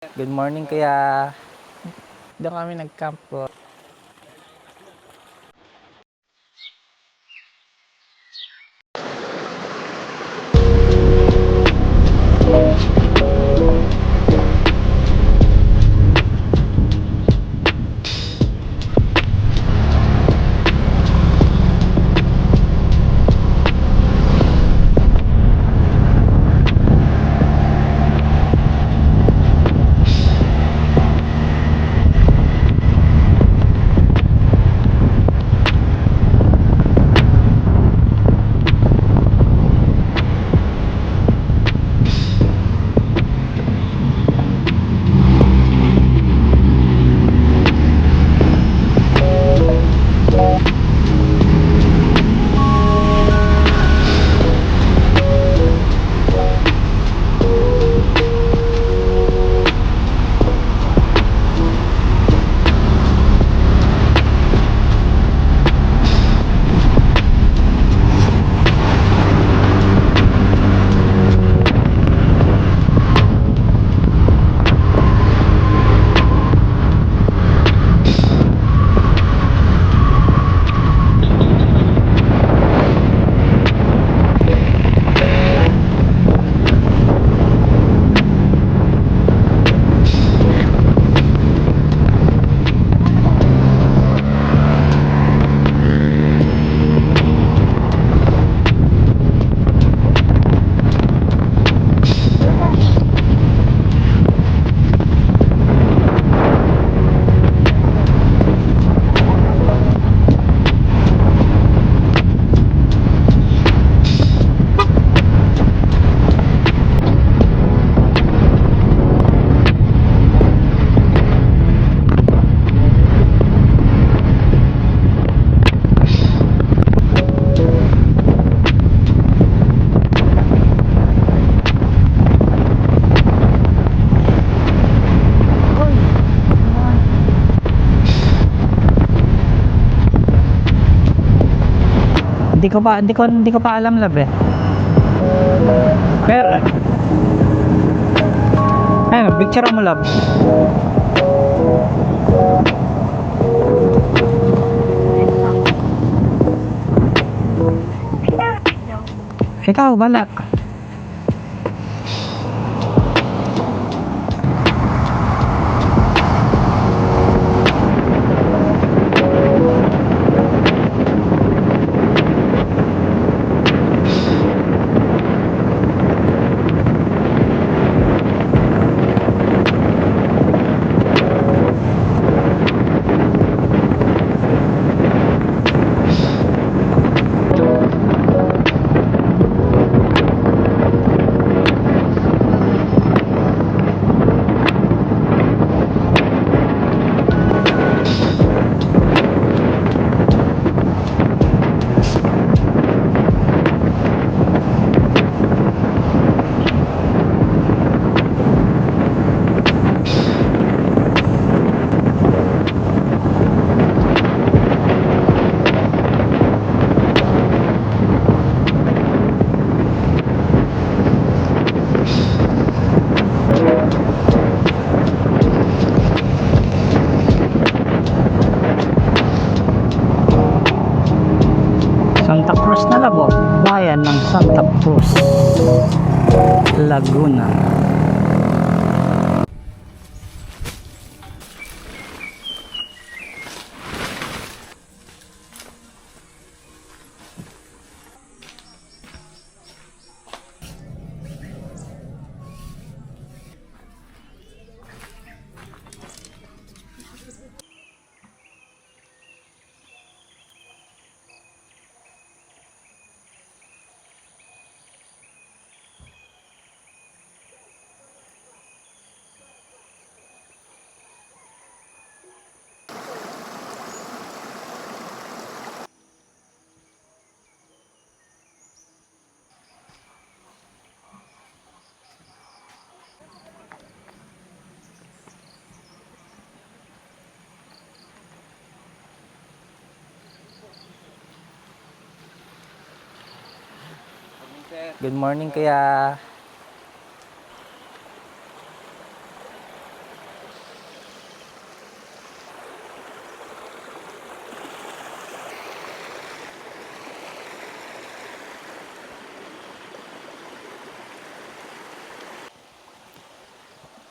Good morning kuya. Doon kami nag-camp po. Hindi ko pa alam lab eh. Pero ayun, picture mo lab. Ikaw bala. Santa Cruz na labo, bayan ng Santa Cruz, Laguna. Good morning kuya.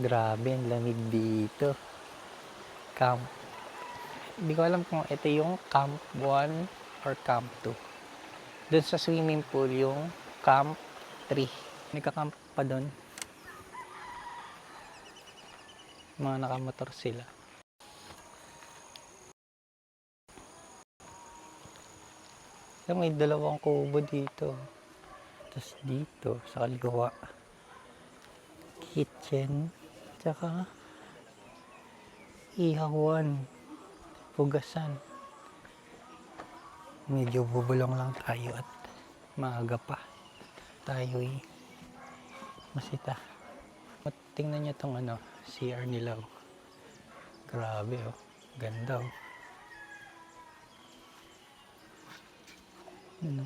Grabe, ang lamig dito. Camp. Hindi ko alam kung ito yung Camp 1 or Camp 2. Doon sa swimming pool yung Camp 3. Nagka-camp pa doon. Mga nakamotor sila. So, may dalawang kubo dito. Tapos dito, sa kaliwa, kitchen, tsaka ihawan, pugasan. Medyo bubulong lang tayo at maaga pa. Tayo'y masita. At tingnan nyo tong CR nila. Oh. Grabe oh, ganda oh. 1,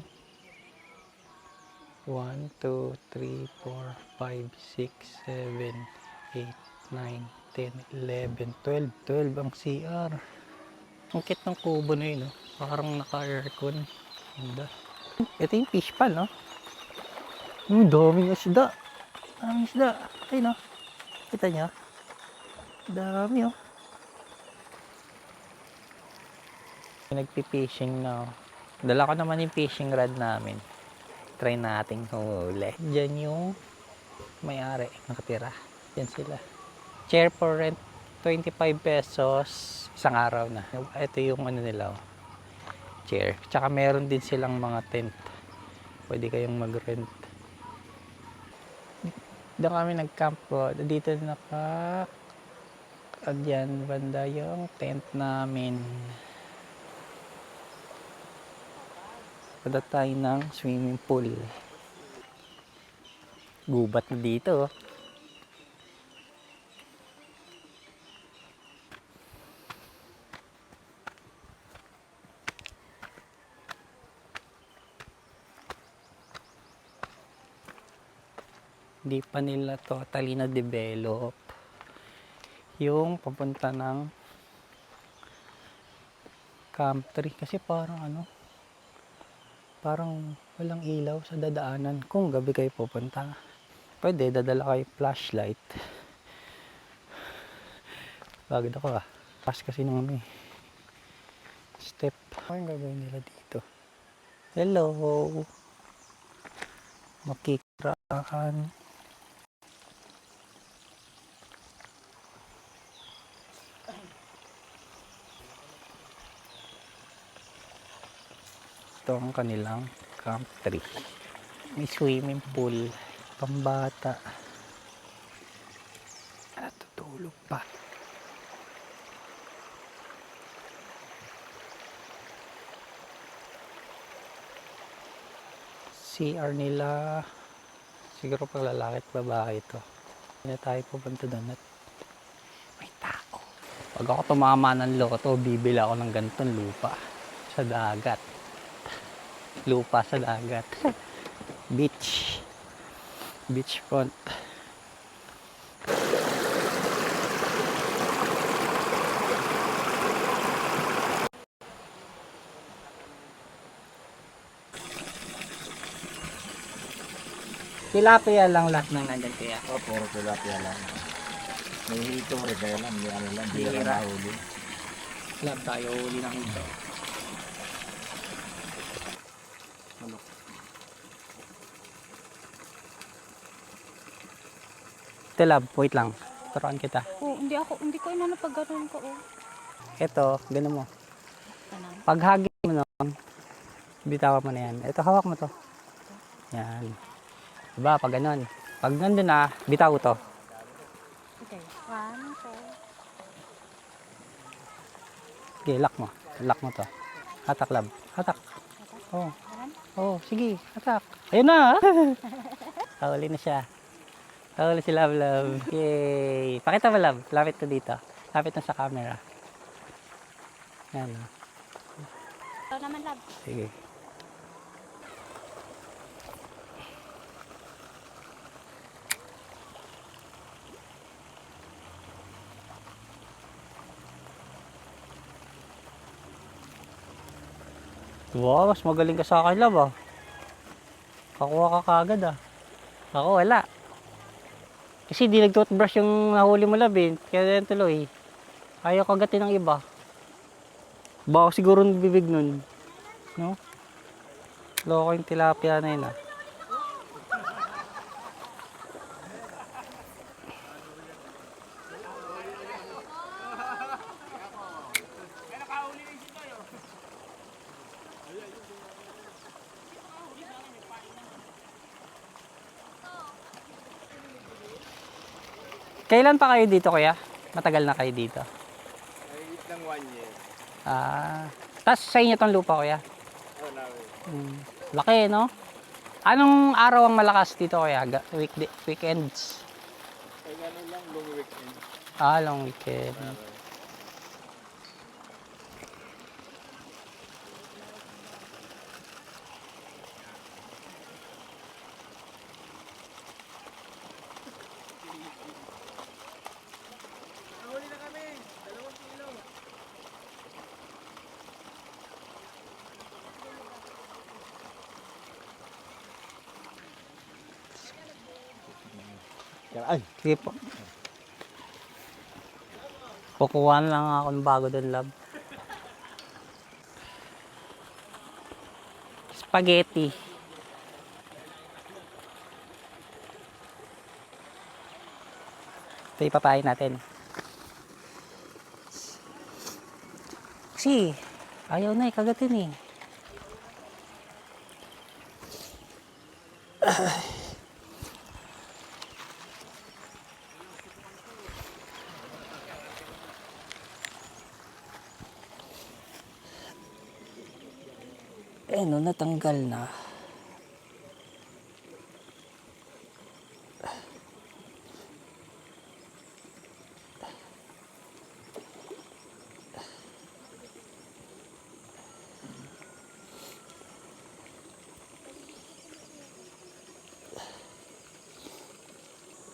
2, 3, 4, 5, 6, 7, 8, 9, 10, 11, 12. 12 ang CR. Ang kit ng kubo na yun, no? Parang naka-aircon. Ganda. Ito yung fish pan, no? Daming isda. Daming isda. Ayun, no? Kita nyo? Dami, oh. Nagpi-fishing na, oh. Dala ko naman yung fishing rod namin. Try nating huli. Diyan yung may-ari nakatira. Diyan sila. Chair for rent, 25 pesos isang araw na. Ito yung nila, oh, chair. Tsaka meron din silang mga tent. Pwede kayong mag-rent. Doon kami nag-camp po. Dito diyan banda yung tent namin. Pada tayo ng swimming pool. Gubat na dito. Hindi pa nila totally na-develop yung papunta ng Camp 3 kasi parang parang walang ilaw sa dadaanan kung gabi kayo pupunta. Pwede dadala kayo flashlight. Bagad ako pas kasi nung step. Ano yung gagawin nila dito? Hello, makikiraan. Ito ang kanilang Camp 3. May swimming pool, pambata. At tutulog pa. CR nila, siguro pag lalaki at babae ito. Hindi na tayo pupunta doon at may tao. Pag ako tumama ng loto, bibili ako ng ganitong lupa sa dagat. Lupa sa dagat. Beach front. Tilapia lang lahat ng nandyan kaya. Oh, puro tilapia lang. May hito rin kaya lang, may lang, Bira. bira na huli. Lab tayo huli ng ito. Ito lab, wait lang. Turuan kita. Oh, hindi ko inano pag gano'n ko. Oh. Ito, ganun mo. Tanan. Pag hagin mo nun, bitawan mo na yan. Ito, hawak mo to. Yan. Diba, pag ganun. Pag nandun na, bitaw to. Okay. 1, 2. Sige, lock mo. Lock mo to. Hatak lab. Hatak. Oh. Oh, sige. Hatak. Ayun na. Huli na siya. Huli si Love Love. Yay. Pakita mo Love. Lapit to dito. Lapit na sa camera. Yan. Ito naman, lab. Sige. Wow, mas magaling ka sa akin, Love, ah. Kakuha ka kagad, ah. Ako, wala. Kasi di nag-toothbrush yung nahuli mo lab eh. Kaya yan tuloy. Ayaw kagatin ng iba. Bawa siguro ng bibig nun. No? Loko yung tilapia na yun ah. Kailan pa kayo dito kuya? Matagal na kayo dito? Mahigit ng 1 year. Ah, tas sa inyo tong lupa kuya? Oh, namin. Laki no? Anong araw ang malakas dito kuya? Weekends? Ay, gano'n lang, long weekend. Ah, long weekend. Nahuli na kami, 2 kilo. Ay, Sige po. Kukuha na lang ako ng bago doon, love. Spaghetti. Ito ipapain natin. Kasi, ayaw na kagatin eh. Eh no, natanggal na.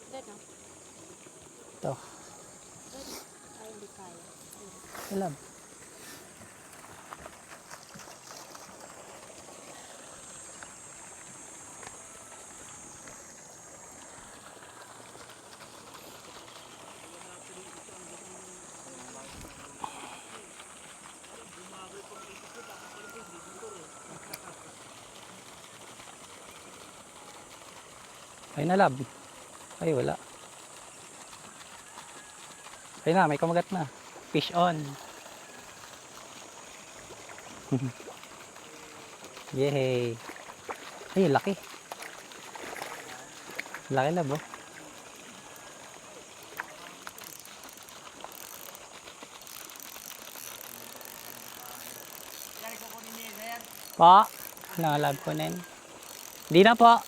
Gano? Ito, Ay, hindi kaya. love. Ay na lab. Ay wala. Ay na, may kumagat na. Fish on. Yay. Ay, laki. Laki lab oh. Po. Ano lab ko nin? Di na po.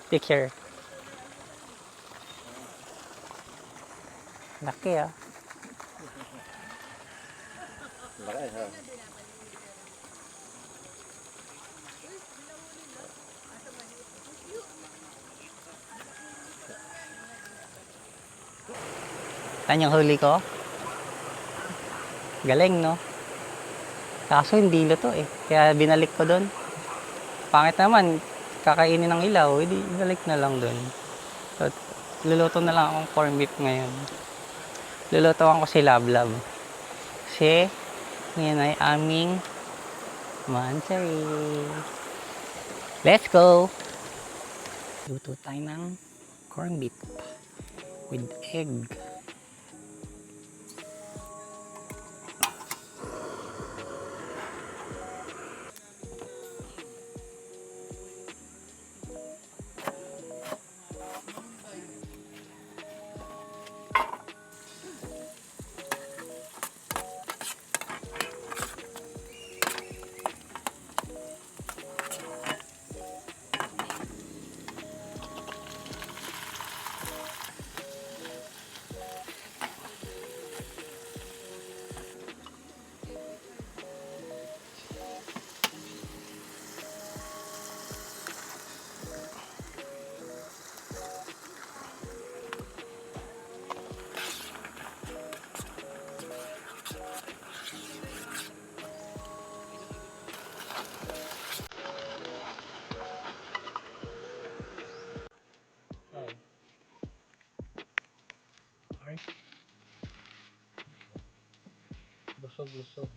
Picture. Laki ah. laki ha. Yan yung huli ko. Galing, no? Kaso hindi luto eh. Kaya binalik ko doon. Pangit naman, kakainin ng ilaw. Hindi, balik na lang doon. So, luluto na lang akong corn beef ngayon. Lulutuan ko si Lablab. Kasi, ngayon ay aming mansari. Let's go! Luto tayo ng corn beef with egg. lusog.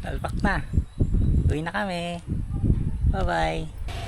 Talpak na. Uwi na kami. Bye bye.